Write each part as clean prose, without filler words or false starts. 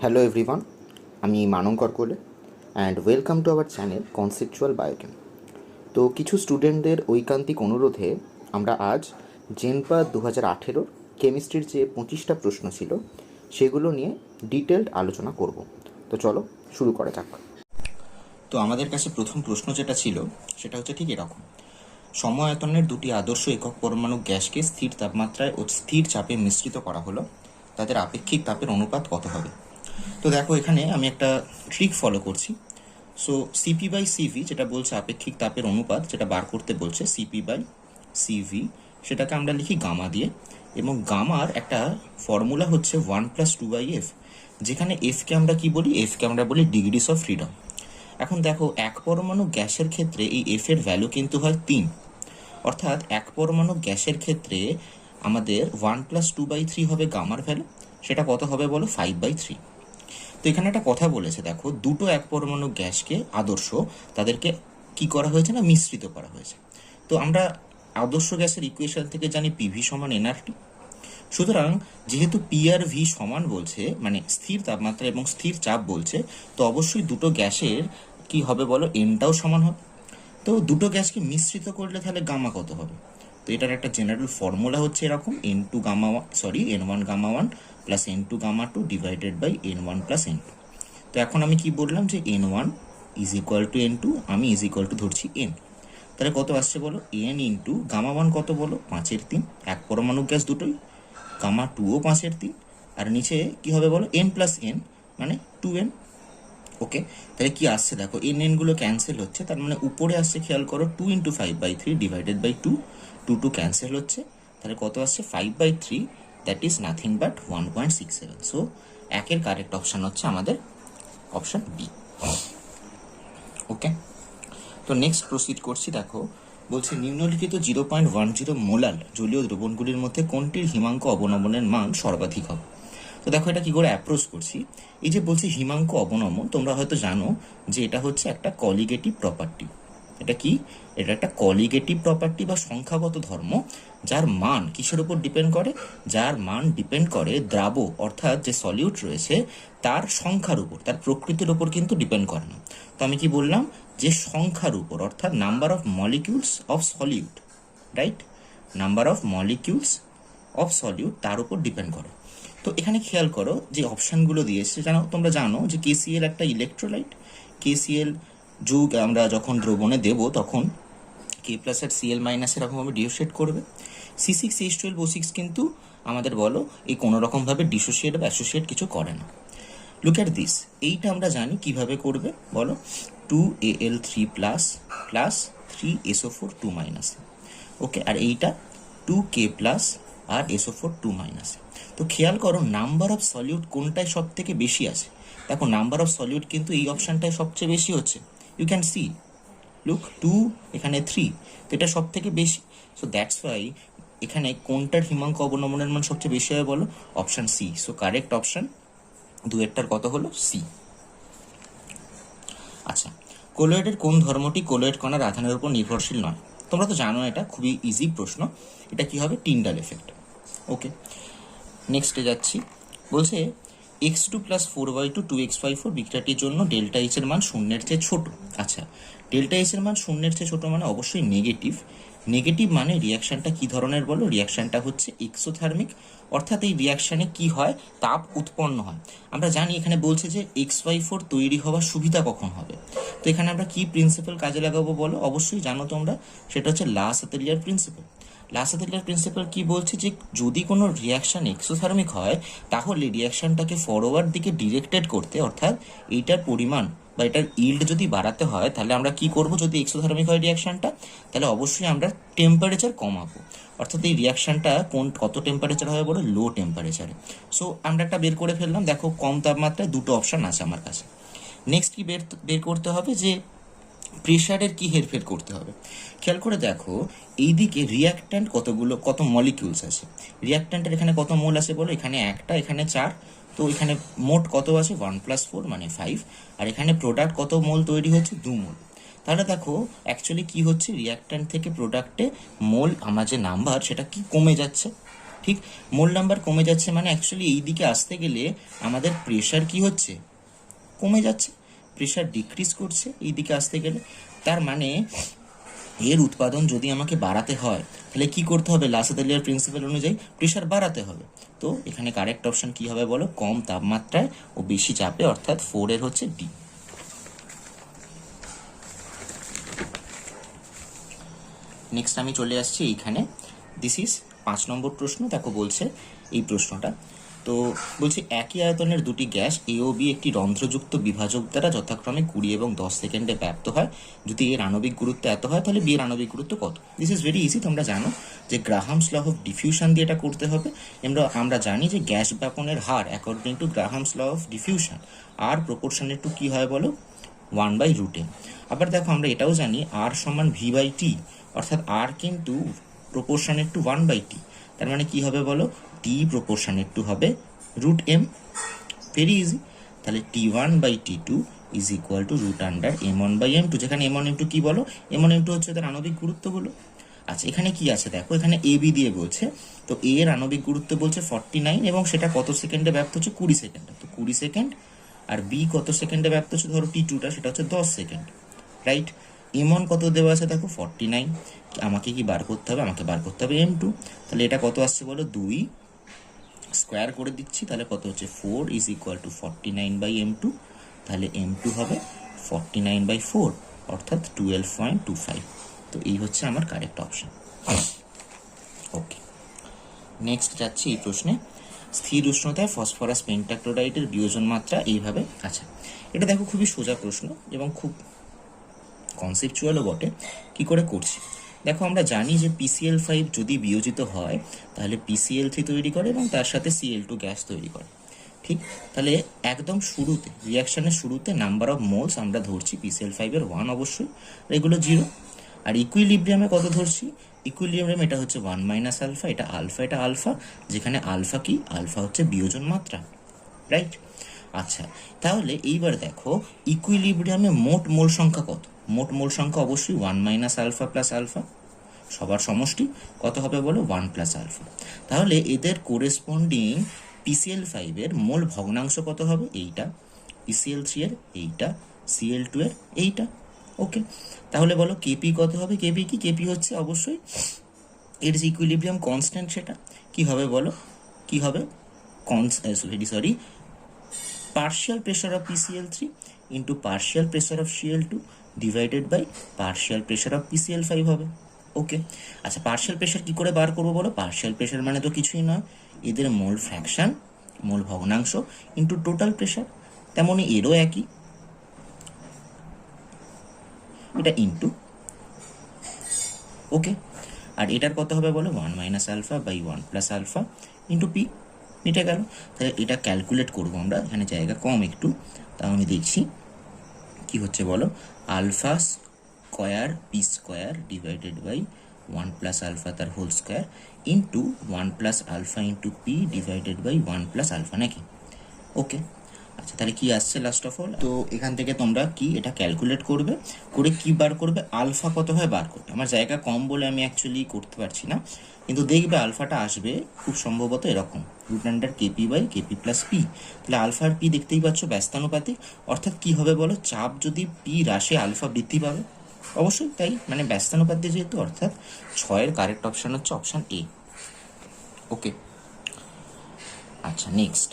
Hello everyone, আমি Manankar Kole and welcome to our channel conceptual biochem. তো কিছু স্টুডেন্টদের ঐকান্তিক অনুরোধে আমরা আজ জেনপা 2018 কেমিস্ট্রির যে 25টা প্রশ্ন ছিল সেগুলো নিয়ে ডিটেলড আলোচনা করব। তো চলো শুরু করা যাক। তো আমাদের কাছে প্রথম প্রশ্ন যেটা ছিল সেটা হচ্ছে ঠিক এরকম: সমআয়তনের দুটি আদর্শ একক পরমাণু গ্যাসকে স্থির তাপমাত্রায় ও স্থির চাপে মিশ্রিত করা হলো, তাদের আপেক্ষিক তাপের অনুপাত কত হবে? তো দেখো, এখানে আমি একটা ট্রিক ফলো করছি। সো সিপি বাই সিভি যেটা বলছে আপেক্ষিক তাপের অনুপাত, যেটা বার করতে বলছে সিপি বাই সিভি, সেটাকে আমরা লিখি গামা দিয়ে, এবং গামার একটা ফর্মুলা হচ্ছে 1+2/f, যেখানে এফকে আমরা কি বলি? এফকে আমরা বলি ডিগ্রিস অফ ফ্রিডম। এখন দেখো, এক পরমাণু গ্যাসের ক্ষেত্রে এই এফ এর ভ্যালু কিন্তু হয় 3, অর্থাৎ এক পরমাণু গ্যাসের ক্ষেত্রে আমাদের 1+2/3 হবে গামার ভ্যালু। সেটা কত হবে বলো? 5/3। তো এখানে একটা কথা বলেছে, দেখো, দুটো এক পরমাণু গ্যাসকে আদর্শ, তাদেরকে কি করা হয়েছে না, মিশ্রিত করা হয়েছে। তো আমরা আদর্শ গ্যাসের ইকুয়েশন থেকে জানি পিভি সমান এনআরটি। সুতরাং যেহেতু পি আর ভি সমান বলছে, মানে স্থির তাপমাত্রা এবং স্থির চাপ বলছে, তো অবশ্যই দুটো গ্যাসের কি হবে বলো? এনটাও সমান হবে। তো দুটো গ্যাসকে মিশ্রিত করলে তাহলে গামা কত হবে? তো এটার একটা জেনারেল ফর্মুলা হচ্ছে এরকম: N1 gamma 1 plus N2 gamma 2 divided by N1 plus N2। তো এখন আমি কি বললাম যে N1 is equal two N2, আমি ইজ ইকুয়াল টু ধরছি N। তাহলে কত আসছে বলো? N ইন্টু গামা 1 কত বলো? 5/3, এক পরমাণু গ্যাস দুটোই। গামা 2ও 5/3, আর নিচে কি হবে বলো? N প্লাস N মানে 2N। ওকে, তাহলে কি আসছে দেখো, গুলো ক্যান্সেল হচ্ছে, তার মানে উপরে আসছে, খেয়াল করো, 2 × 5/3 ডিভাইডেড বাই 2, 2 ক্যান্সেল হচ্ছে, তাহলে কত আসছে? 5/3, that is nothing but 1.67। So একের কারেক্ট অপশান হচ্ছে আমাদের অপশান বি। ওকে, তো নেক্সট প্রসিড করছি। দেখো, বলছে নিম্নলিখিত 0.10 মোলাল জলীয় দ্রবণগুলির মধ্যে কোনটির হিমাঙ্ক অবনমনের মান সর্বাধিক হবে? তো দেখো, এটা কি করে অ্যাপ্রোচ করছি। এই যে বলছি হিমাঙ্ক অবনমন, তোমরা হয়তো জানো যে এটা হচ্ছে একটা কলিগেটিভ প্রপার্টি। এটা কি? এটা একটা কলিগেটিভ প্রপার্টি বা সংখ্যাগত ধর্ম, যার মান কিসের উপর ডিপেন্ড করে? যার মান ডিপেন্ড করে দ্রাব, অর্থাৎ যে সলিউট রয়েছে তার সংখ্যার উপর, তার প্রকৃতির উপর কিন্তু ডিপেন্ড করে না। তো আমি কি বললাম? যে সংখ্যার উপর, অর্থাৎ number of molecules of solute, right? Number of molecules of solute তার উপর ডিপেন্ড করে। তো এখানে খেয়াল করো যে অপশানগুলো দিয়েছে, তোমরা জানো যে কেসিএল একটা ইলেকট্রোলাইট। কেসিএল যুগ আমরা যখন দ্রবণে দেব তখন কে প্লাস আর সিএল মাইনাস এরকমভাবে ডিসোসিয়েট করবে। C6H12O6 কিন্তু আমাদের বলো এই কোনো রকমভাবে ডিসোসিয়েট বা অ্যাসোসিয়েট কিছু করে না। লুক অ্যাট দিস, এইটা আমরা জানি কিভাবে করবে বলো? 2Al3 plus plus 3SO4 2 minus. Okay, আর এইটা 2K প্লাস আর SO4 2 মাইনাস। তো খেয়াল করো নাম্বার অফ সলিউট কোনটায় সব থেকে বেশি আছে। দেখো, নাম্বার অফ সলিউট কিন্তু এই অপশানটায় সবচেয়ে বেশি হচ্ছে। ইউ ক্যান সি, লুক, 2 এখানে 3, তো এটা সব থেকে বেশি। সো দ্যাটস ওয়াই এখানে কোনটার হিমাঙ্ক অবনমনের মান সবচেয়ে বেশি হয় বলো? Option C. So correct option 2-এরটার কত হলো? সি। আচ্ছা, কোলয়েডের কোন ধর্মটি কোলয়েড কণার আধানের উপর নির্ভরশীল নয়? তোমরা তো জানো, এটা খুবই ইজি প্রশ্ন। এটা কি হবে? Tyndall effect. ওকে, নেক্সটে যাচ্ছি। বলছে x2 প্লাস 4y2 2x54 বিক্রিয়াটির জন্য ডেল্টা এইচ এর মান শূন্যের চেয়ে ছোট। আচ্ছা, ডেল্টা এইচ এর মান শূন্যের চেয়ে ছোট মানে অবশ্যই নেগেটিভ। নেগেটিভ মানে রিয়াকশানটা কি ধরনের বলো? রিয়াকশানটা হচ্ছে এক্সোথার্মিক, অর্থাৎ এই রিয়াকশানে কি হয়? তাপ উৎপন্ন হয়। আমরা জানি এখানে বলছে যে x54 তৈরি হওয়ার সুবিধা কখন হবে। তো এখানে আমরা কি প্রিন্সিপাল কাজে লাগাবো বলো? অবশ্যই জানো তোমরা, সেটা হচ্ছে লা সাতেলিয়ার প্রিন্সিপাল। লা সাতেলিয়ার প্রিন্সিপাল কি বলছে? যে যদি কোনো রিয়াকশান এক্সোথার্মিক হয় তাহলে রিয়াকশানটাকে ফরওয়ার্ড দিকে ডিরেক্টেড করতে, অর্থাৎ এইটার পরিমাণ বা এটার ইল্ড যদি বাড়াতে হয় তাহলে আমরা কি করব? যদি এক্সোথার্মিক হয় রিয়াকশানটা, তাহলে অবশ্যই আমরা টেম্পারেচার কমাবো। অর্থাৎ এই রিয়াকশানটা কত টেম্পারেচার হবে বলো? লো টেম্পারেচারে। সো আমরা একটা বের করে ফেললাম। দেখো, কম তাপমাত্রায় দুটো অপশান আছে আমার কাছে। নেক্সট কি বের করতে হবে? যে প্রেশারের কি হেরফের করতে হবে। খেয়াল করে দেখো, এইদিকে রিয়াক্ট্যান্ট কত মলিকিউলস আছে। রিয়াক্ট্যান্টের এখানে কত মোল আছে বলো? এখানে একটা, এখানে 4, তো এখানে মোট কত আছে? 1+4 মানে 5, আর এখানে প্রোডাক্ট কত মোল তৈরি হচ্ছে? 2 মোল। তাহলে দেখো অ্যাকচুয়ালি কি হচ্ছে? রিয়াক্ট্যান্ট থেকে প্রোডাক্টে মোল আমার যে নাম্বার সেটা কি কমে যাচ্ছে, ঠিক, মোল নাম্বার কমে যাচ্ছে মানে অ্যাকচুয়ালি এই দিকে আসতে গেলে আমাদের প্রেশার কি হচ্ছে, কমে যাচ্ছে, প্রেশার ডিক্রিজ করছে এই দিকে আসতে গেলে। তার মানে এর উৎপাদন যদি আমাকে বাড়াতে হয় তাহলে কি করতে হবে, লাসাদেলিয়ার প্রিন্সিপাল অনুযায়ী প্রেশার বাড়াতে হবে। তো এখানে কারেক্ট অপশন কি হবে বলো, কম তাপমাত্রায় ও বেশি চাপে, অর্থাৎ 4 এর হচ্ছে ডি। নেক্সট আমি চলে আসছি এইখানে, দিস ইজ 5 নম্বর প্রশ্ন। দেখো বলছে এই প্রশ্নটা, তো বলছে একই আয়তনের দুটি গ্যাস এ ও বি একটি রন্ধ্রযুক্ত বিভাজক দ্বারা যথাক্রমে 20 এবং 10 সেকেন্ডে ব্যাপ্ত হয়। যদি এর আণবিক গুরুত্ব এত হয় তাহলে বি এর আণবিক গুরুত্ব কত? দিস ইজ ভেরি ইজি, তোমরা জানো যে গ্রাহামস ল অফ ডিফিউশন দিয়ে এটা করতে হবে। আমরা জানি যে গ্যাস ব্যাপনের হার according to Graham's law of diffusion আর প্রপোর্শনের টু কি হয় বলো, 1/√m। আবার দেখো আমরা এটাও জানি আর সমান v/t, অর্থাৎ আর কিন্তু প্রপোর্শনের টু 1/t, তার মানে কি হবে বলো, টি প্রপোর্শনের টু হবে √m। ভেরি ইজি, তাহলে T1/T2 is equal two √m1/m2, যেখানে m1m2 কি বলো, m1m2 হচ্ছে তার আণবিক গুরুত্বগুলো। আচ্ছা এখানে কি আছে দেখো, এখানে এ বি দিয়ে বলছে, তো এ এর আণবিক গুরুত্ব বলছে 49 এবং সেটা কত সেকেন্ডে ব্যাপ্ত হচ্ছে, 20 সেকেন্ডে, তো 20 সেকেন্ড। আর বি কত সেকেন্ডে ব্যাপ্ত হচ্ছে, ধরো T2টা সেটা হচ্ছে 10 সেকেন্ড, রাইট। m1 কত দেওয়া আছে দেখো 49, আমাকে কি বার করতে হবে, আমাকে বার করতে হবে m2, তাহলে এটা কত আসছে বলো, 2 স্কোয়ার করে দিচ্ছি, তাহলে কত হচ্ছে 4 ইজ ইকুয়াল টু 49/m2, তাহলে m2 হবে 49/4 অর্থাৎ 12.25। তো এই হচ্ছে আমার কারেক্ট অপশন। ওকে, নেক্সট যাচ্ছি এই প্রশ্নে, স্থির উষ্ণতায় ফসফরাস পেন্টাক্লোরাইডের বিয়োজন মাত্রা এইভাবে। আচ্ছা এটা দেখো খুবই সোজা প্রশ্ন এবং খুব কনসেপচুয়ালও বটে। কি করে করছি দেখো, আমরা জানি যে PCl5 যদি বিয়োজিত হয় তাহলে PCl3 তৈরি করে এবং তার সাথে Cl2 গ্যাস তৈরি করে। ঠিক, তাহলে একদম শুরুতে রিয়াকশনের শুরুতে নাম্বার অফ মোলস আমরা ধরছি PCl5 এর 1 অবশ্যই, আর এগুলো 0। আর ইকুইলিব্রিয়ামে কত ধরছি, ইকুইলিব্রিয়াম এটা হচ্ছে 1 মাইনাস আলফা, এটা আলফা, এটা আলফা, যেখানে আলফা কি, আলফা হচ্ছে বিয়োজন মাত্রা, রাইট। আচ্ছা তাহলে এইবার দেখো ইকুইলিব্রিয়ামে মোট মোল সংখ্যা কত, মোট মোল সংখ্যা অবশ্যই 1 মাইনাস আলফা প্লাস আলফা, সবার সমষ্টি কত হবে বলো, 1 প্লাস আলফা। তাহলে এদের কোরেসপন্ডিং PCl5 এর মোল ভগ্নাংশ কত হবে, এইটা, PCl3 এর এইটা, Cl2 এর এইটা। ওকে, তাহলে বলো কেপি কত হবে, কেপি কি, কেপি হচ্ছে অবশ্যই এর যে ইকুইলিব্রিয়াম কনস্ট্যান্ট সেটা কি হবে বলো, কি হবে, partial pressure of PCl3 into partial pressure of Cl2 divided by partial pressure of PCl5 হবে। ওকে, আচ্ছা পার্শিয়াল প্রেশার কি করে বার করবো বলো, পার্শিয়াল প্রেশার মানে তো কিছুই নয়, এদের মোল ফ্র্যাকশন, মোল ভগ্নাংশ ইন্টু টোটাল প্রেশার, তেমনই এরও একই, এটা ইন্টু, ওকে। আর এটার কত হবে বলো, 1 minus alpha by 1 plus alpha into P, মিটে গেল। তাহলে এটা ক্যালকুলেট করবো আমরা, এখানে জায়গা কম একটু, তাও আমি দেখছি কি হচ্ছে বলো, alpha square P square divided by 1 plus alpha তার whole square into 1 plus alpha into P divided by 1 plus alpha, নাকি? ওকে, আচ্ছা তাহলে কি আসছে লাস্ট অফ অল, তো এখান থেকে তোমরা কি এটা ক্যালকুলেট করবে, করে কি বার করবে, আলফা কত হয় বার করবে। আমার জায়গা কম বলে আমি অ্যাকচুয়ালি করতে পারছি না, কিন্তু দেখবে আলফাটা আসবে খুব সম্ভবত এরকম, √KP by KP plus P. তাহলে আলফা আর পি দেখতেই পাচ্ছ ব্যস্তানুপাতিক, অর্থাৎ কি হবে বলো, চাপ যদি পি হ্রাসে আলফা বৃদ্ধি পাবে, অবশ্যই তাই, মানে ব্যস্তানুপাতিক যেহেতু, অর্থাৎ 6-এর কারেক্ট অপশন হচ্ছে অপশন এ। ওকে, আচ্ছা নেক্সট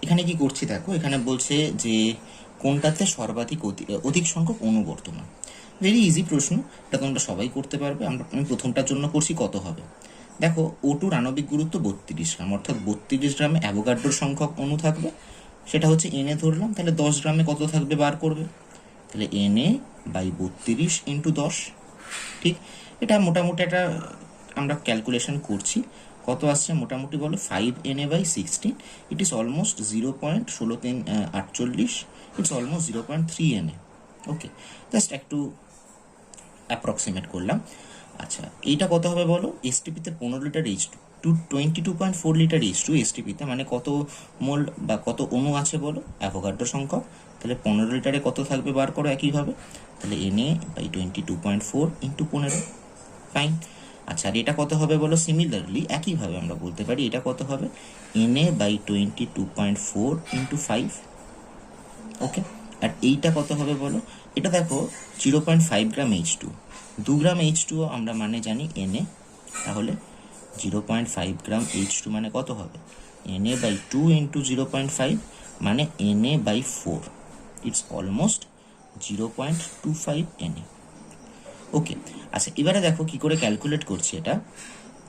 এখানে কি করছি দেখো, এখানে বলছে যে কোনটাতে সর্বাধিক অধিক সংখ্যক অণু বর্তমান। ভেরি ইজি প্রশ্ন, এটা তোমরা সবাই করতে পারবে। আমি প্রথমটার জন্য করছি, কত হবে দেখো, O2 আণবিক গুরুত্ব 32 গ্রাম, অর্থাৎ 32 গ্রামে অ্যাভোগাড্রোর সংখ্যক অণু থাকবে, সেটা হচ্ছে Na ধরলাম, তাহলে 10 গ্রামে কত থাকবে বার করবে, তাহলে Na/32 ইন্টু 10। ঠিক, এটা মোটামুটি একটা আমরা ক্যালকুলেশন করছি, কত আসছে মোটামুটি বলো, 5Na/16, it is almost 0.1638, it's almost 0.3 Na। Okay, just একটু অ্যাপ্রক্সিমেট করলাম। আচ্ছা এইটা কত হবে বলো, এসটিপিতে 15 লিটার H2 22.4 লিটার H2 এসটিপিতে, মানে কত মোল বা কত অণু আছে বলো, অ্যাভোগাড্রো সংখ্যক, তাহলে 15 লিটারে কত থাকবে বার করো একইভাবে, তাহলে Na/22.4 ইন্টু 15, ফাইন। আচ্ছা, আর এটা কত হবে বলো? সিমিলারলি একইভাবে আমরা বলতে পারি এটা কত হবে, Na/22.4 ইন্টু 5। ওকে, আর এইটা কত হবে বলো? এটা দেখো 0.5 গ্রাম H2, 2 গ্রাম H2 আমরা মানে জানি Na, তাহলে 0.5 গ্রাম H2 মানে কত হবে? Na/2 ইন্টু 0.5 মানে Na/4, ইটস অলমোস্ট 0.25 Na। ওকে, আচ্ছা এবারে দেখো কি করে ক্যালকুলেট করছি এটা।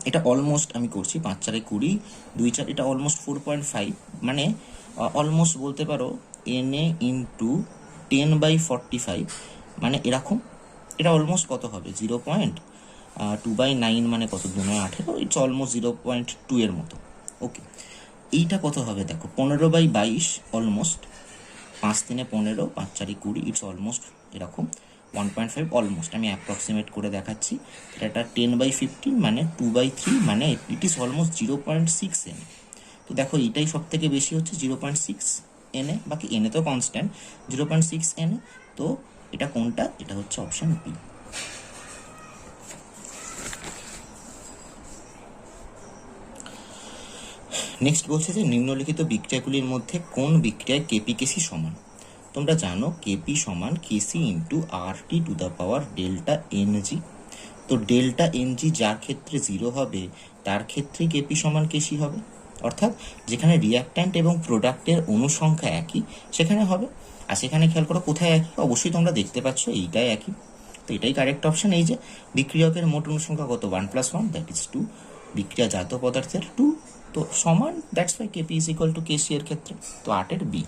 এটা অলমোস্ট আমি করছি 5 4 20 2 4, এটা অলমোস্ট 4.5, মানে অলমোস্ট বলতে পারো Na ইন্টু 10/45, মানে এরকম। এটা অলমোস্ট কত হবে? 0.2/9, মানে কত? 2×9 = 18, ইটস অলমোস্ট 0.2 এর মতো। ওকে, এইটা কত হবে দেখো? 15/22, অলমোস্ট 5 3 15, 5 4 20, ইটস অলমোস্ট এরকম 1.5, অলমোস্ট আমি অ্যাপ্রক্সিমেট করে দেখাচ্ছি। এটা 10/15, মানে 2/3, মানে ইট ইস অলমোস্ট 0.6 Na। তো দেখো এইটাই সব থেকে বেশি হচ্ছে 0.6 Na, বাকি Na তো কনস্ট্যান্ট, 0.6 Na। তো এটা কোনটা? এটা হচ্ছে অপশন বি। নেক্সট বলছে যে নিম্নলিখিত বিক্রিয়াগুলির মধ্যে কোন বিক্রিয়ায় কেপিকেসি সমান? তোমরা জানো কেপি সমান KC into RT to the power delta NG. তো ডেল্টা এনজি যার ক্ষেত্রে 0 হবে তার ক্ষেত্রেই কেপি সমান কেসি হবে, অর্থাৎ যেখানে রিয়াক্ট্যান্ট এবং প্রোডাক্টের অনুসংখ্যা একই সেখানে হবে। আর সেখানে খেয়াল করো কোথায় একই, অবশ্যই তোমরা দেখতে পাচ্ছ এইটাই একই। তো এটাই কারেক্ট অপশন। এই যে বিক্রিয়কের মোট অনুসংখ্যা কত? 1 + 1, দ্যাট ইজ 2। বিক্রিয়াজাত পদার্থের 2, তো সমান, that's why KP is equal to KC এর ক্ষেত্রে। তো 8 বি।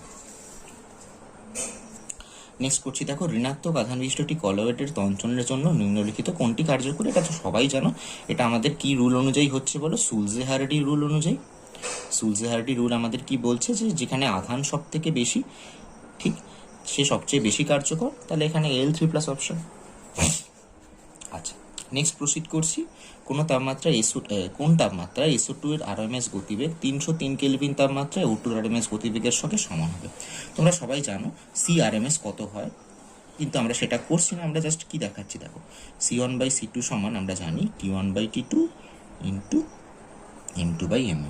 নেক্সট করছি দেখো, ঋণাত্মক আধান বিশিষ্ট একটি কলোয়েডের তন্ত্রণের জন্য নিম্নলিখিত কোনটি কার্যকর? এটা তো সবাই জানো। এটা আমাদের কি রুল অনুযায়ী হচ্ছে বলো? সুলজে-হার্ডি রুল অনুযায়ী। সুলজে-হার্ডি রুল আমাদের কি বলছে? যে যেখানে আধান সব থেকে বেশি, ঠিক, সে সবচেয়ে বেশি কার্যকর। তাহলে এখানে Al3+ অপশন। আচ্ছা, নেক্সট প্রসিড করছি। কোন তাপমাত্রায় SO2 এর RMS গতিবেগ 303 কেলভিন তাপমাত্রায় O2 এর RMS গতিবেগের সঙ্গে সমান হবে? তোমরা সবাই জানো CRMS কত হয়, কিন্তু আমরা সেটা করছি না, আমরা জাস্ট কি দেখাচ্ছি দেখো। C1/C2 সমান আমরা জানি T1/T2 ইন্টু M2/mm।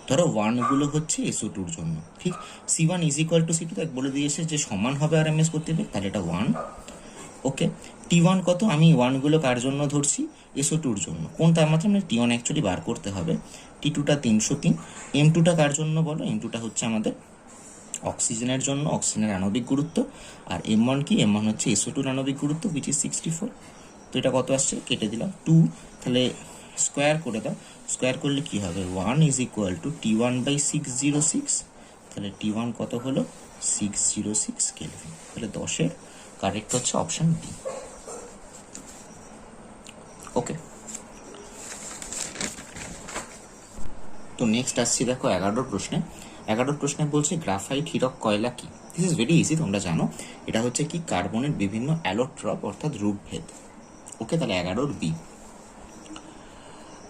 ধরো 1 গুলো হচ্ছে SO2 জন্য, ঠিক। C1 = C2, তাই বলে দিয়েছে যে সমান হবে RMS গতিবেগ, তাহলে এটা 1। ওকে, T1 কত? আমি 1 গুলো কার জন্য ধরছি? SO2 জন্য। কোন তাপমাত্রা? মানে T1 অ্যাকচুয়ালি বার করতে হবে। T2টা 303। M2টা কার জন্য বলো? M2টা হচ্ছে আমাদের অক্সিজেনের জন্য, অক্সিজেনের আণবিক গুরুত্ব। আর M1 কি? M1 হচ্ছে SO2 এর আণবিক গুরুত্ব, which is 64। তো এটা কত আসছে? কেটে দিলাম 2, তাহলে স্কোয়ার করে দাও। স্কোয়ার করলে কি হবে? 1 = T1/606। তাহলে T1 কত হলো? 606 কেলভিন। তাহলে 10-এর কারেক্ট হচ্ছে অপশন বি। ওকে, তো নেক্সট আসছি দেখো 11 প্রশ্নে। 11 প্রশ্নে বলছে গ্রাফাইট হীরক কয়লা কি? দিস ইজ ভেরি ইজি, তোমরা জানো এটা হচ্ছে কি কার্বনের বিভিন্ন অ্যালোট্রপ অর্থাৎ রূপভেদ। ওকে, তাহলে 11 বি।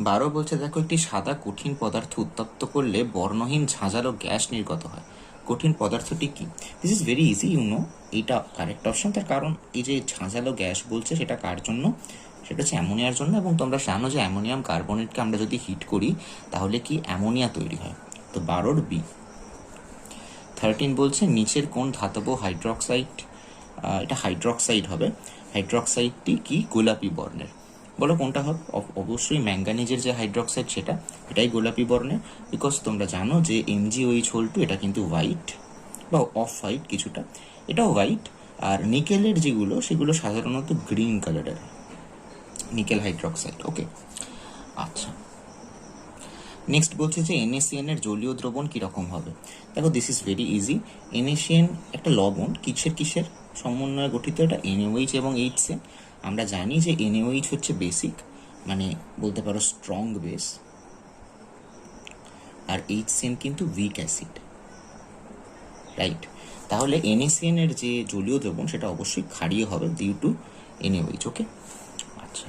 12 বলছে দেখো একটি সাদা কঠিন পদার্থ উত্তপ্ত করলে বর্ণহীন ঝাঁঝালো গ্যাস নির্গত হয়। কঠিন পদার্থটি কি? দিস ইজ ভেরি ইজি, এইটা কারেক্ট অপশন। তার কারণ এই যে ঝাঁঝালো গ্যাস বলছে সেটা কার জন্য? সেটা হচ্ছে অ্যামোনিয়ার জন্য। এবং তোমরা জানো যে অ্যামোনিয়াম কার্বনেটকে আমরা যদি হিট করি তাহলে কি অ্যামোনিয়া তৈরি হয়। তো 12 বি। 13 বলছে নিচের কোন ধাতব হাইড্রক্সাইড, এটা হাইড্রক্সাইড হবে, হাইড্রক্সাইডটি কি গোলাপি বর্ণের? বলো কোনটা হবে? অবশ্যই ম্যাঙ্গানিজের যে হাইড্রক্সাইড সেটা, এটাই গোলাপি বর্ণের। বিকজ তোমরা জানো যে MgOH এটা কিন্তু হোয়াইট বা অফ হোয়াইট কিছুটা, এটাও হোয়াইট। আর নিকেলের যেগুলো সেগুলো সাধারণত গ্রিন কালারের, নিকেল হাইড্রক্সাইড। ওকে, আচ্ছা নেক্সট বলছে যে NaCN এর জলীয় দ্রবণ কীরকম হবে? দেখো this is very easy. NaCN একটা লবণ, কিসের সমন্বয়ে গঠিত? এটা NaOH এবং HCN। আমরা জানি যে NaOH হচ্ছে বেসিক, মানে বলতে পারো স্ট্রং বেস, আর HCN কিন্তু উইক অ্যাসিড, রাইট? তাহলে NaCN এর যে জলীয় দ্রবণ সেটা অবশ্যই ক্ষারীয় হবে ডিউ টু NaOH। ওকে, আচ্ছা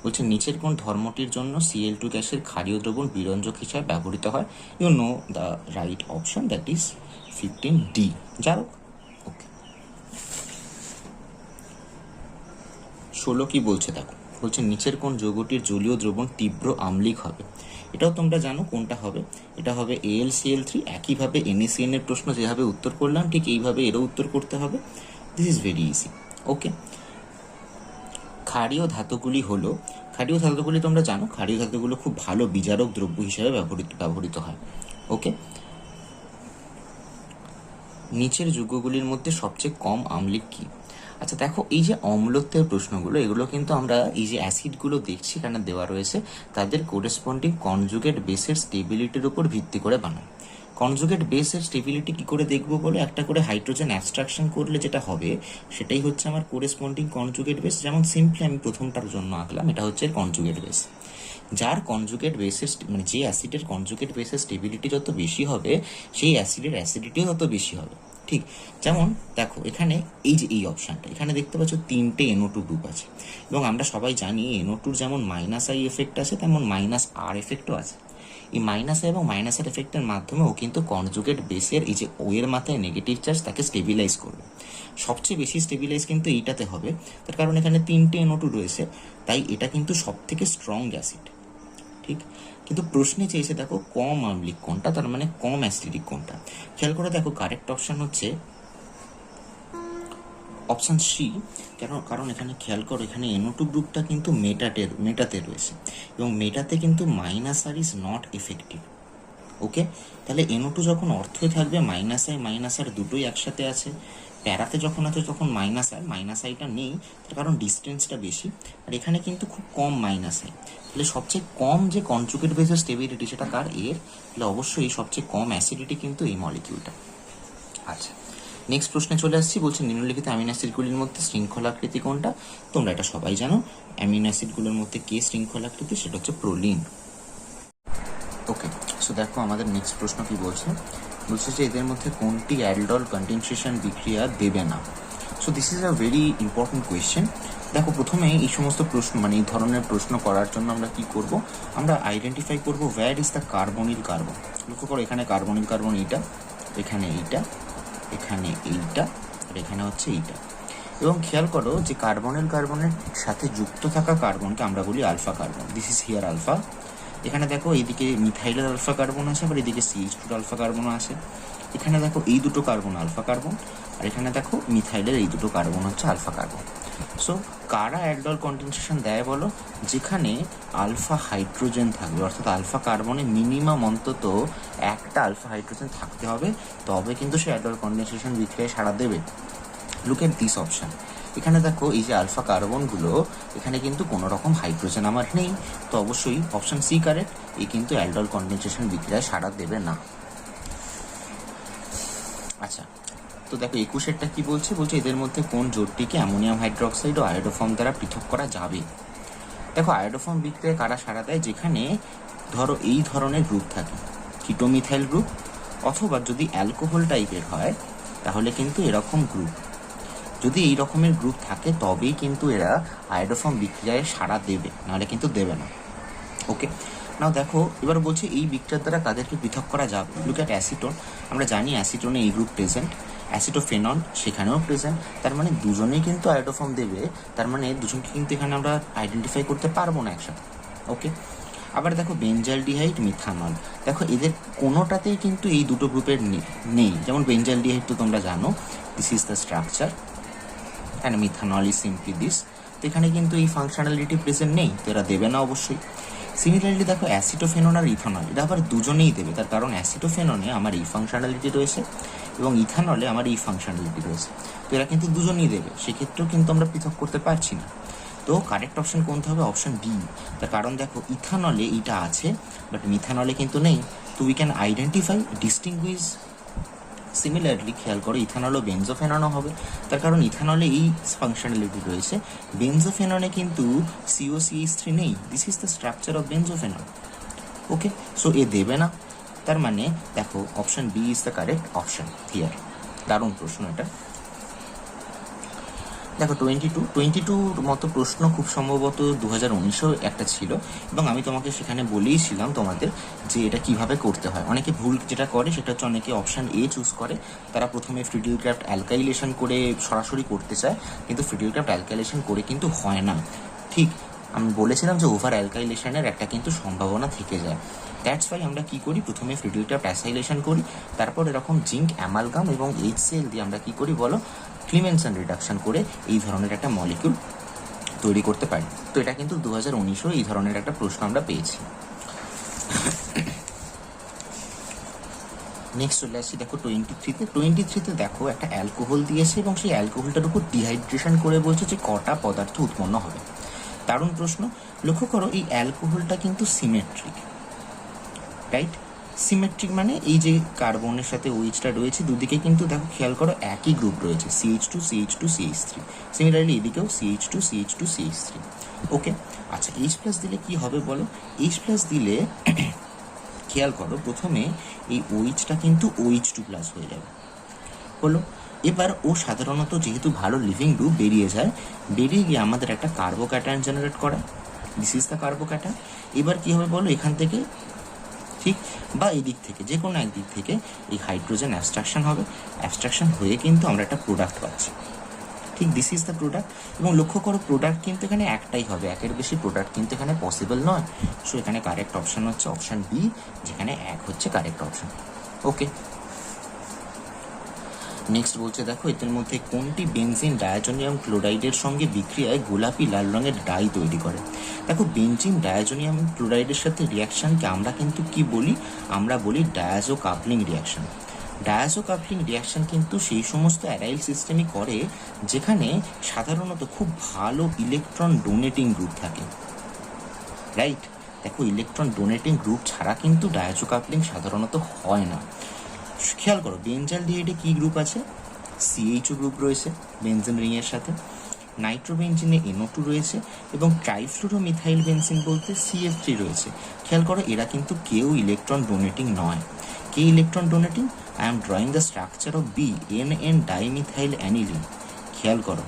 বলছে নিচের কোন ধর্মটির জন্য Cl2 গ্যাসের ক্ষারীয় দ্রবণ বিরঞ্জক হিসাবে ব্যবহৃত হয়? You know the right option, that is 15D, জারক। ওকে, 16 কি বলছে দেখো, বলছে নিচের কোন যৌগটির জলীয় দ্রবণ তীব্র আম্লিক হবে? এটাও তোমরা জানো কোনটা হবে, এটা হবে AlCl3। একইভাবে NaCN এর প্রশ্ন যেভাবে উত্তর করলাম ঠিক এইভাবে এরও উত্তর করতে হবে। This is very easy. Okay, ক্ষারীয় ধাতুগুলি হলো, ক্ষারীয় ধাতুগুলি তোমরা জানো, ক্ষারীয় ধাতুগুলো খুব ভালো বিজারক দ্রব্য হিসেবে ব্যবহৃত হয়। ওকে, নিচের যৌগগুলির মধ্যে সবচেয়ে কম আম্লিক কি? আচ্ছা দেখো, এই যে অম্লত্বের প্রশ্নগুলো, এগুলো কিন্তু আমরা এই যে অ্যাসিডগুলো দেখছি এখানে দেওয়া রয়েছে তাদের কোরেসপন্ডিং কনজুগেট বেসের স্টেবিলিটির উপর ভিত্তি করে বানায়। কনজুগেট বেসের স্টেবিলিটি কি করে দেখবো বলো? একটা করে হাইড্রোজেন অ্যাবস্ট্রাকশন করলে যেটা হবে সেটাই হচ্ছে আমার কোরেসপন্ডিং কনজুগেট বেস। যেমন সিম্পলি আমি প্রথমটার জন্য আঁকলাম, এটা হচ্ছে কনজুগেট বেস। যার কনজুগেট বেসের মানে যে অ্যাসিডের কনজুগেট বেসের স্টেবিলিটি যত বেশি হবে সেই অ্যাসিডের অ্যাসিডিটিও তত বেশি হবে। ঠিক যেমন দেখো এখানে এই যে এই অপশানটা, এখানে দেখতে পাচ্ছ 3টে NO2 গ্রুপ আছে, এবং আমরা সবাই জানি NO2 যেমন -I এফেক্ট আছে তেমন -R এফেক্টও আছে। এই মাইনাস এবং মাইনাসের এফেক্টের মাধ্যমেও কিন্তু কনজুগেট বেসের এই যে ও এর মাথায় নেগেটিভ চার্জ তাকে স্টেবিলাইজ করবে। সবচেয়ে বেশি স্টেবিলাইজ কিন্তু এইটাতে হবে, তার কারণ এখানে 3টে NO2 রয়েছে, তাই এটা কিন্তু সব থেকে স্ট্রং অ্যাসিড। ঠিক, কিন্তু প্রশ্নে চেয়েছে দেখো কম আম্লিক কোনটা, তার মানে কম অ্যাসিডিক কোনটা। খেয়াল করে দেখো, কারেক্ট অপশন হচ্ছে অপশান সি। কারণ এখানে খেয়াল করো, এখানে NO2 গ্রুপটা কিন্তু মেটাতে রয়েছে, এবং মেটাতে কিন্তু -R ইজ নট এফেক্টিভ। ওকে, তাহলে NO2 যখন অর্থে থাকবে -I দুটোই একসাথে আছে, প্যারাতে যখন আছে তখন -I টা নেই, তার কারণ ডিস্টেন্সটা বেশি, আর এখানে কিন্তু খুব কম -I। তাহলে সবচেয়ে কম যে কনজুগেট বেসের স্টেবিলিটি সেটা কার? এর। তাহলে অবশ্যই সবচেয়ে কম অ্যাসিডিটি কিন্তু এই মলিকিউলটা। আচ্ছা, নেক্সট প্রশ্নে চলে আসছি। বলছে নিম্নলিখিত অ্যামিনো অ্যাসিডগুলির মধ্যে শৃঙ্খলাকৃতি কোনটা? তোমরা এটা সবাই জানো, অ্যামিনো অ্যাসিডগুলোর মধ্যে কে শৃঙ্খলাকৃতি? সেটা হচ্ছে প্রোলিন। ওকে, সো দেখো আমাদের নেক্সট প্রশ্ন কি বলছে। বলছে যে এদের মধ্যে কোনটি অ্যালডল কন্ডেনসেশন বিক্রিয়া দেবে না? So this is a very important question. দেখো প্রথমে এই সমস্ত প্রশ্ন মানে এই ধরনের প্রশ্ন করার জন্য আমরা কি করব? আমরা আইডেন্টিফাই করব where is the carbonyl carbon. লক্ষ্য করো, এখানে কার্বনিল কার্বন এইটা, এখানে এইটা, এখানে এইটা, আর এখানে হচ্ছে এইটা। এবং খেয়াল করো যে কার্বনিল কার্বনের সাথে যুক্ত থাকা কার্বনকে আমরা বলি alpha carbon. This is here alpha. এখানে দেখো এইদিকে মিথাইলের আলফা কার্বন আছে, আবার এদিকে CH2 আলফা কার্বনও আছে। এখানে দেখো এই দুটো কার্বন আলফা কার্বন, আর এখানে দেখো মিথাইলের এই দুটো কার্বন হচ্ছে আলফা কার্বন। সো কারা অ্যালডল কন্ডেনসেশন দেয় বলো? যেখানে আলফা হাইড্রোজেন থাকবে, অর্থাৎ আলফা কার্বনে মিনিমাম অন্তত একটা আলফা হাইড্রোজেন থাকতে হবে, তবে কিন্তু সে অ্যালডল কন্ডেনসেশন বিক্রিয়ায় সাড়া দেবে। Look at this option. এখানে দেখো এই যে আলফা কার্বনগুলো, এখানে কিন্তু কোনো রকম হাইড্রোজেন আমার নেই, তো অবশ্যই অপশান সি কারেক্ট। এই কিন্তু অ্যালডল কন্ডেনসেশন বিক্রিয়ায় সাড়া দেবে না। আচ্ছা, তো দেখো 21এরটা কি বলছে? বলছে এদের মধ্যে কোন জোটটিকে অ্যামোনিয়াম হাইড্রোক্সাইড ও আয়োডোফর্ম দ্বারা পৃথক করা যাবে? দেখো আয়োডোফর্ম বিক্রিয়ায় কারা সাড়া দেয়? যেখানে ধরো এই ধরনের গ্রুপ থাকে, কিটোমিথাইল গ্রুপ, অথবা যদি অ্যালকোহল টাইপের হয় তাহলে কিন্তু এরকম গ্রুপ, যদি এই রকমের গ্রুপ থাকে তবেই কিন্তু এরা আয়োডোফর্ম বিক্রিয়ায় সাড়া দেবে, নাহলে কিন্তু দেবে না। ওকে, নাও দেখো এবার বলছে এই বিক্রিয়ার দ্বারা কাদেরকে পৃথক করা যাবে। Look at acetone. আমরা জানি অ্যাসিটোনে এই গ্রুপ প্রেজেন্ট, অ্যাসিটোফেনল সেখানেও প্রেজেন্ট, তার মানে দুজনেই কিন্তু আয়োডোফর্ম দেবে, তার মানে দুজনকে কিন্তু এখানে আমরা আইডেন্টিফাই করতে পারবো না একসাথে। ওকে, আবার দেখো বেঞ্জালডিহাইড, মিথানল, দেখো এদের কোনোটাতেই কিন্তু এই দুটো গ্রুপের নেই। যেমন বেঞ্জালডিহাইড তো তোমরা জানো, this is the structure, and methanol is simply this. তো এখানে কিন্তু এই ফাংশনালিটি প্রেজেন্ট নেই, তো এরা দেবে না অবশ্যই। সিমিলারলি দেখো অ্যাসিটোফেনন আর ইথানল, এটা আবার দুজনেই দেবে, তার কারণ অ্যাসিটোফেননে আমার এই ফাংশনালিটি রয়েছে এবং ইথানলে আমার এই ফাংশনালিটি রয়েছে, তো এরা কিন্তু দুজনেই দেবে, সেক্ষেত্রেও কিন্তু আমরা পৃথক করতে পারছি না। তো কারেক্ট অপশন কোনটা হবে? Option B. তার কারণ দেখো ইথানলে এইটা আছে বাট মিথানলে কিন্তু নেই, তো we can identify, distinguished. Similarly খেয়াল করো ইথানলও বেনজোফেননও হবে, তার কারণ ইথানলে এই ফাংশনালিটি রয়েছে, বেনজোফেননে কিন্তু COCH3 নেই। This is the structure of benzophenone. Okay, so এ দেবে না, তার মানে দেখো option B is the correct option here. দারুণ প্রশ্ন এটা। দেখো 22 মতো প্রশ্ন খুব সম্ভবত 2019-এও একটা ছিল, এবং আমি তোমাকে সেখানে বলেইছিলাম তোমাদের যে এটা কিভাবে করতে হয়। অনেকে ভুল যেটা করে সেটা হচ্ছে অনেকে অপশান এ চুজ করে, তারা প্রথমে ফ্রিডেলক্রাফট অ্যালকাইলেশন করে সরাসরি করতে চায়, কিন্তু ফ্রিডেলক্রাফট অ্যালকাইলেশন করে কিন্তু হয় না। ঠিক আমি বলেছিলাম যে ওভার অ্যালকাইলেশনের একটা কিন্তু সম্ভাবনা থেকে যায়। দ্যাটস ওয়াই আমরা কি করি, প্রথমে ফ্লুইডটা প্যাসাইলেশন করি, তারপর এরকম জিঙ্ক অ্যামালগাম এবং HCl দিয়ে আমরা কি করি বলো, ক্লিমেনসন রিডাকশন করে এই ধরনের একটা মলিকিউল তৈরি করতে পারি। তো এটা কিন্তু 2019-এও এই ধরনের একটা প্রশ্ন আমরা পেয়েছি। নেক্সট চলে আসছি দেখো 23-তে দেখো একটা অ্যালকোহল দিয়েছে এবং সেই অ্যালকোহলটার উপর ডিহাইড্রেশন করে বলছে যে কটা পদার্থ উৎপন্ন হবে। দারুণ প্রশ্ন। লক্ষ্য করো এই অ্যালকোহলটা কিন্তু সিমেট্রিক, রাইট? সিমেট্রিক মানে এই যে কার্বনের সাথে ওইচটা রয়েছে দুদিকে কিন্তু দেখো খেয়াল করো একই গ্রুপ রয়েছে, CH2 CH2 CH3। সিমিলারলি এদিকেও CH2 CH2 CH3। ওকে, আচ্ছা H প্লাস দিলে কি হবে বলো? H প্লাস দিলে খেয়াল করো প্রথমে এই OH-টা কিন্তু OH2 প্লাস হয়ে যাবে, হলো। এবার ও সাধারণত যেহেতু ভালো লিভিং গ্রুপ বেরিয়ে গিয়ে আমাদের একটা কার্বোক্যাটায়ন জেনারেট করে। This is the carbocation. এবার কি হবে বলো, এখান থেকে ঠিক বা এই দিক থেকে যে কোনো একদিক থেকে এই হাইড্রোজেন অ্যাবস্ট্রাকশন হবে, অ্যাবস্ট্রাকশন হয়ে কিন্তু আমরা একটা প্রোডাক্ট পাচ্ছি। ঠিক দিস ইজ দ্য প্রোডাক্ট। এবং লক্ষ্য করো প্রোডাক্ট কিন্তু এখানে একটাই হবে, একের বেশি প্রোডাক্ট কিন্তু এখানে পসিবল নয়। সো এখানে কারেক্ট অপশান হচ্ছে অপশান বি, যেখানে 1 হচ্ছে কারেক্ট অপশান। ওকে, নেক্সট বলছে দেখো এদের মধ্যে কোনটি বেনজিন ডায়াজোনিয়াম ক্লোরাইডের সঙ্গে বিক্রিয়ায় গোলাপি লাল রঙের ডাই তৈরি করে? দেখো বেনজিন ডায়াজোনিয়াম ক্লোরাইডের সাথে রিয়াকশানকে আমরা কিন্তু কি বলি, আমরা বলি ডায়াজো কাপলিং রিয়াকশান। ডায়াজো কাপলিং রিয়াকশান কিন্তু সেই সমস্ত অ্যারাইল সিস্টেমই করে যেখানে সাধারণত খুব ভালো ইলেকট্রন ডোনেটিং গ্রুপ থাকে, রাইট? দেখো ইলেকট্রন ডোনেটিং গ্রুপ ছাড়া কিন্তু ডায়াজো কাপলিং সাধারণত হয় না। খেয়াল করো বেঞ্জালডিহাইডে কি গ্রুপ আছে, CH2 গ্রুপ রয়েছে বেনজিন রিংয়ের সাথে, নাইট্রোবেনজিনে NO2 রয়েছে এবং ট্রাইফ্লুরোমিথাইল বেনজিন বলতে CF3 রয়েছে। খেয়াল করো এরা কিন্তু কেউ ইলেকট্রন ডোনেটিং নয়। কে electron donating? I am drawing the structure of BNN dimethyl aniline. খেয়াল করো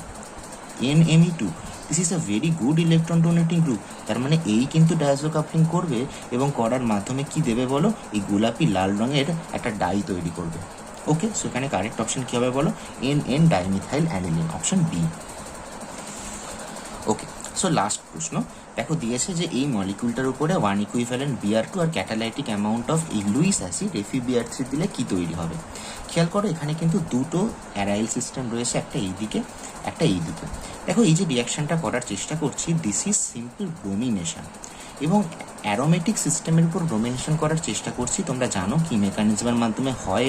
NME2, this is a very good electron donating group. তার মানে এই কিন্তু ডায়াজো কাপলিং করবে এবং করার মাধ্যমে কি দেবে বলো, এই গোলাপি লাল রঙের একটা ডাই তৈরি করবে। ওকে, সো এখানে কারেক্ট অপশন কী হবে বলো, NN dimethyl aniline, option B. Okay, so last প্রশ্ন দেখো দিয়েছে যে এই মলিকিউলটার উপরে 1 ইকুইভ্যালেন্ট Br2 আর catalytic amount of Lewis acid FeBr3 দিলে কি তৈরি হবে? খেয়াল করো এখানে কিন্তু দুটো অ্যারাইল সিস্টেম রয়েছে, একটা এইদিকে একটা এইদিকে। দেখো এই যে রিয়াকশনটা করার চেষ্টা করছি, দিস ইজ সিম্পল ব্রোমিনেশন এবং অ্যারোমেটিক সিস্টেমের উপর ব্রোমিনেশন করার চেষ্টা করছি। তোমরা জানো কি মেকানিজমের মাধ্যমে হয়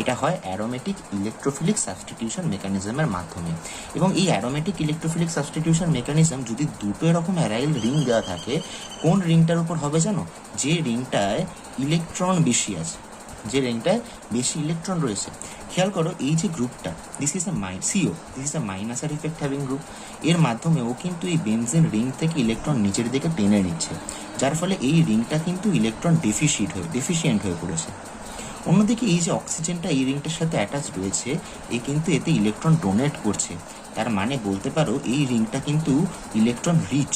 এটা হয় অ্যারোমেটিক ইলেকট্রোফিলিক সাবস্টিটিউশন মেকানিজমের মাধ্যমে। এবং এই অ্যারোমেটিক ইলেকট্রোফিলিক সাবস্টিটিউশন মেকানিজম যদি দুটো এরকম অ্যারাইল রিং দেওয়া থাকে, কোন রিংটার উপর হবে জানো? যে রিংটায় ইলেকট্রন বেশি আছে, যে রিংটায় বেশি ইলেকট্রন রয়েছে। খেয়াল করো এই যে গ্রুপটা, this is a CO, this is a minus R effect having group. এর মাধ্যমে ও কিন্তু এই বেনজিন রিং থেকে ইলেকট্রন নিচের দিকে টেনে নিচ্ছে, যার ফলে এই রিংটা কিন্তু ইলেকট্রন ডেফিসিয়েন্ট হয়ে পড়েছে। অন্যদিকে এই যে অক্সিজেনটা এই রিংটার সাথে অ্যাটাচ রয়েছে, এ কিন্তু এতে ইলেকট্রন ডোনেট করছে। তার মানে বলতে পারো এই রিংটা কিন্তু ইলেকট্রন রিচ।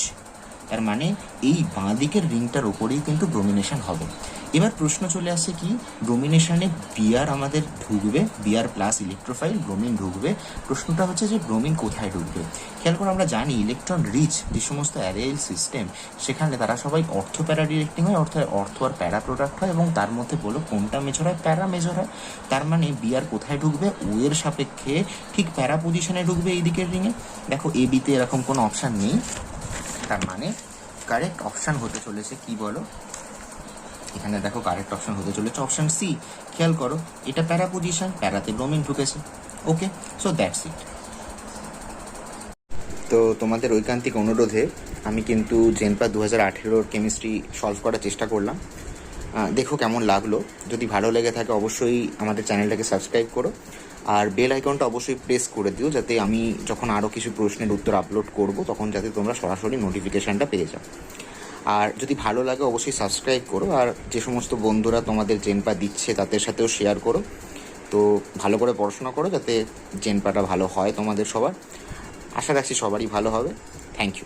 তার মানে এই বাঁ দিকের রিংটার ওপরেই কিন্তু ব্রোমিনেশন হবে। এবার প্রশ্ন চলে আসছে কি, ব্রোমিনেশনে Br আমাদের ঢুকবে, Br প্লাস ইলেকট্রোফাইল, ব্রোমিন ঢুকবে। প্রশ্নটা হচ্ছে যে ব্রোমিন কোথায় ঢুকবে? খেয়াল করে আমরা জানি ইলেকট্রন রিচ যে সমস্ত অ্যারাইল সিস্টেম সেখানে তারা সবাই অর্থো প্যারা ডিরেক্টিং হয়, অর্থাৎ অর্থো আর প্যারা প্রোডাক্ট হয় এবং তার মধ্যে বলো কোনটা মেজর হয়? প্যারা মেজর হয়। তার মানে Br কোথায় ঢুকবে? ও এর সাপেক্ষে ঠিক প্যারা পজিশনে ঢুকবে এই দিকের রিংয়ে। দেখো AB-তে এরকম কোনো অপশান নেই, তার মানে কারেক্ট অপশান হতে চলেছে কি বলো, এখানে দেখো কারেক্ট অপশন হতে চলেছে অপশন সি। খেয়াল করো এটা প্যারা পজিশন, প্যারাতে ব্রোমিন ঢুকেছে। ওকে, সো দ্যাটস ইট। তো তোমাদের ঐকান্তিক অনুরোধে আমি কিন্তু জেনপা 2018-র কেমিস্ট্রি সলভ করার চেষ্টা করলাম। দেখো কেমন লাগলো। যদি ভালো লেগে থাকে অবশ্যই আমাদের চ্যানেলটাকে সাবস্ক্রাইব করো আর বেল আইকনটা অবশ্যই প্রেস করে দিও, যাতে আমি যখন আরও কিছু প্রশ্নের উত্তর আপলোড করব তখন যাতে তোমরা সরাসরি নোটিফিকেশানটা পেয়ে যাও। আর যদি ভালো লাগে অবশ্যই সাবস্ক্রাইব করো, আর যে সমস্ত বন্ধুরা তোমাদের জেনপা দিচ্ছে তাদের সাথেও শেয়ার করো। তো ভালো করে পড়াশোনা করো যাতে জেনপাটা ভালো হয় তোমাদের সবার। আশা রাখছি সবারই ভালো হবে। Thank you.